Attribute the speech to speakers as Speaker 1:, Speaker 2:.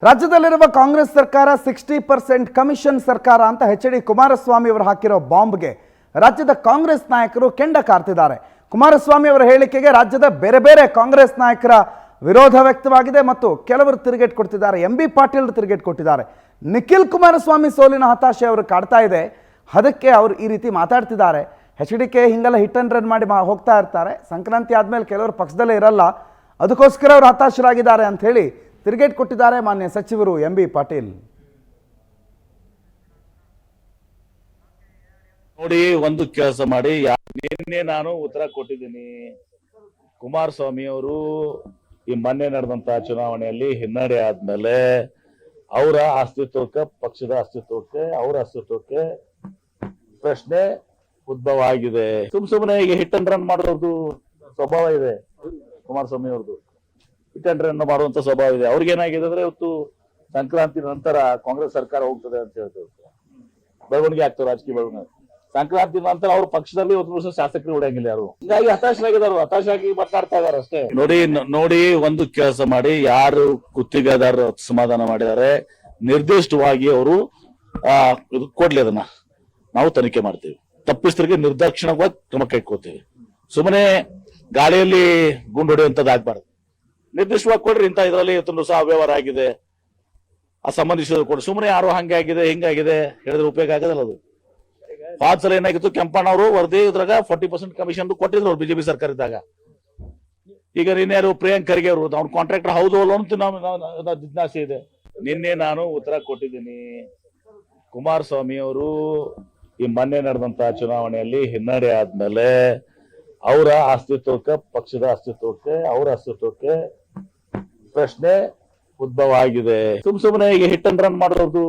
Speaker 1: ರಾಜ್ಯದಲ್ಲಿರುವ ಕಾಂಗ್ರೆಸ್ ಸರ್ಕಾರ 60% ಕಮಿಷನ್ ಸರ್ಕಾರ ಅಂತ ಎಚ್.ಡಿ. ಕುಮಾರಸ್ವಾಮಿ ಅವರು ಹಾಕಿರೋ ಬಾಂಬ್ಗೆ ರಾಜ್ಯದ ಕಾಂಗ್ರೆಸ್ ನಾಯಕರು ಕೆಂಡ ಕಾರ್ತಿದ್ದಾರೆ. ಕುಮಾರಸ್ವಾಮಿ ಅವರ ಹೇಳಿಕೆಗೆ ರಾಜ್ಯದ ಬೇರೆ ಬೇರೆ ಕಾಂಗ್ರೆಸ್ ನಾಯಕರ ವಿರೋಧ ವ್ಯಕ್ತವಾಗಿದೆ ಮತ್ತು ಕೆಲವರು ತಿರುಗೇಟ್ ಕೊಡ್ತಿದ್ದಾರೆ. ಎಂ.ಬಿ. ಪಾಟೀಲ್ ತಿರುಗೇಟ್ ಕೊಟ್ಟಿದ್ದಾರೆ. ನಿಖಿಲ್ ಕುಮಾರಸ್ವಾಮಿ ಸೋಲಿನ ಹತಾಶೆ ಅವರು ಕಾಡ್ತಾ ಇದೆ, ಅದಕ್ಕೆ ಅವರು ಈ ರೀತಿ ಮಾತಾಡ್ತಿದ್ದಾರೆ. ಎಚ್.ಡಿ.ಕೆ ಹಿಂಗೆಲ್ಲ ಹಿಟ್ ಅಂಡ್ ರನ್ ಮಾಡಿ ಹೋಗ್ತಾ ಇರ್ತಾರೆ. ಸಂಕ್ರಾಂತಿ ಆದಮೇಲೆ ಕೆಲವರು ಪಕ್ಷದಲ್ಲೇ ಇರಲ್ಲ, ಅದಕ್ಕೋಸ್ಕರ ಅವರು ಹತಾಶರಾಗಿದ್ದಾರೆ ಅಂತ ಹೇಳಿ ತಿರುಗೇಟ್ ಕೊಟ್ಟಿದ್ದಾರೆ ಮಾನ್ಯ ಸಚಿವರು ಎಂ.ಬಿ. ಪಾಟೀಲ್.
Speaker 2: ನೋಡಿ, ಒಂದು ಕೆಲಸ ಮಾಡಿ, ನಿನ್ನೆ ನಾನು ಉತ್ತರ ಕೊಟ್ಟಿದ್ದೀನಿ. ಕುಮಾರಸ್ವಾಮಿ ಅವರು ಈ ಮೊನ್ನೆ ನಡೆದಂತಹ ಚುನಾವಣೆಯಲ್ಲಿ ಹಿನ್ನಡೆ ಆದ್ಮೇಲೆ ಅವರ ಅಸ್ತಿತ್ವಕ್ಕೆ, ಪಕ್ಷದ ಅಸ್ತಿತ್ವಕ್ಕೆ, ಅವರ ಅಸ್ತಿತ್ವಕ್ಕೆ ಪ್ರಶ್ನೆ ಉದ್ಭವ ಆಗಿದೆ. ಸುಮ್ಮನೆ ಈಗ ಹಿಟ್ ಅಂಡ್ ರನ್ ಮಾಡೋದು ಸ್ವಭಾವ ಇದೆ ಕುಮಾರಸ್ವಾಮಿ ಅವ್ರದ್ದು. ಹಿಟ್ ಅಂಡ್ ರನ್ ಮಾಡುವಂತ ಸ್ವಭಾವ ಇದೆ. ಅವ್ರಿಗೇನಾಗಿದೆ ಅಂದ್ರೆ ಇವತ್ತು ಸಂಕ್ರಾಂತಿ ನಂತರ ಕಾಂಗ್ರೆಸ್ ಸರ್ಕಾರ ಹೋಗ್ತದೆ ಅಂತ ಹೇಳ್ತಾರೆ, ಬೆಳವಣಿಗೆ ಆಗ್ತದೆ, ರಾಜಕೀಯ ಬೆಳವಣಿಗೆ. ಸಂಕ್ರಾಂತಿ ನಂತರ ಅವ್ರ ಪಕ್ಷದಲ್ಲಿ ಒಂದು ವರ್ಷ ಶಾಸಕರು ಉಳಿಯಂಗಿಲ್ಲ ಯಾರು. ಹೀಗಾಗಿ ಹತಾಶರಾಗಿದ್ದಾರೆ, ಹತಾಶಾಗಿ ಮಾತಾಡ್ತಾ ಇದಾರೆ ಅಷ್ಟೇ. ನೋಡಿ, ಒಂದು ಕೆಲಸ ಮಾಡಿ, ಯಾರು ಗುತ್ತಿಗೆದಾರರು ಸಮಾಧಾನ ಮಾಡಿದ್ದಾರೆ ನಿರ್ದಿಷ್ಟವಾಗಿ ಅವರು ಕೊಡ್ಲಿ, ಅದನ್ನ ನಾವು ತನಿಖೆ ಮಾಡ್ತೀವಿ. ತಪ್ಪಿಸ್ತರಿಗೆ ನಿರ್ದಾಕ್ಷಿಣ್ಯವಾಗಿ ಕ್ರಮ ಕೈಗೊಳ್ತೀವಿ. ಸುಮ್ಮನೆ ಗಾಳಿಯಲ್ಲಿ ಗುಂಡು ಹೊಡೆಯುವಂತದ್ದು ಆಗ್ಬಾರ್ದು. ನಿರ್ದಿಷ್ಟವಾಗಿ ಕೊಡ್ರಿ, ಇಂತ ಇದರಲ್ಲಿ ಇವತ್ತೊಂದು ಸಹ ಅವ್ಯವಹಾರ ಆಗಿದೆ, ಆ ಸಂಬಂಧಿಸಿದ ಕೊಡ್ರಿ. ಸುಮ್ಮನೆ ಯಾರು ಹಂಗೆ ಆಗಿದೆ ಹಿಂಗಾಗಿದೆ ಹೇಳಿದ್ರೆ ಉಪಯೋಗ ಆಗೋದಲ್ಲ. ಅದು ಹೋದ ಸಲ ಏನಾಗಿತ್ತು, ಕೆಂಪಣ್ಣ ಅವರು ವರದಿ ಇದ್ರಾಗ 40% ಕಮಿಷನ್ ಕೊಟ್ಟಿದ್ರು ಅವ್ರು ಬಿಜೆಪಿ ಸರ್ಕಾರ ಇದ್ದಾಗ. ಈಗ ನಿನ್ನೆ ಪ್ರಿಯಾಂಕ್ ಖರ್ಗೆ ಅವರು ಅವ್ನ ಕಾಂಟ್ರಾಕ್ಟರ್ ಹೌದು ಅಲ್ಲ ಅಂತ ಜಿಜ್ಞಾಸೆ ಇದೆ. ನಿನ್ನೆ ನಾನು ಉತ್ತರ ಕೊಟ್ಟಿದ್ದೀನಿ. ಕುಮಾರಸ್ವಾಮಿ ಅವರು ಈ ಮೊನ್ನೆ ನಡೆದಂತಹ ಚುನಾವಣೆಯಲ್ಲಿ ಹಿನ್ನಡೆ ಆದ್ಮೇಲೆ ಅವರ ಅಸ್ತಿತ್ವಕ್ಕೆ, ಪಕ್ಷದ ಅಸ್ತಿತ್ವಕ್ಕೆ, ಅವರ ಅಸ್ತಿತ್ವಕ್ಕೆ ಪ್ರಶ್ನೆ ಉದ್ಭವ ಆಗಿದೆ. ಸುಮ್ಮನೆ ಈಗ ಹಿಟ್ ಅಂಡ್ ರನ್ ಮಾಡೋದು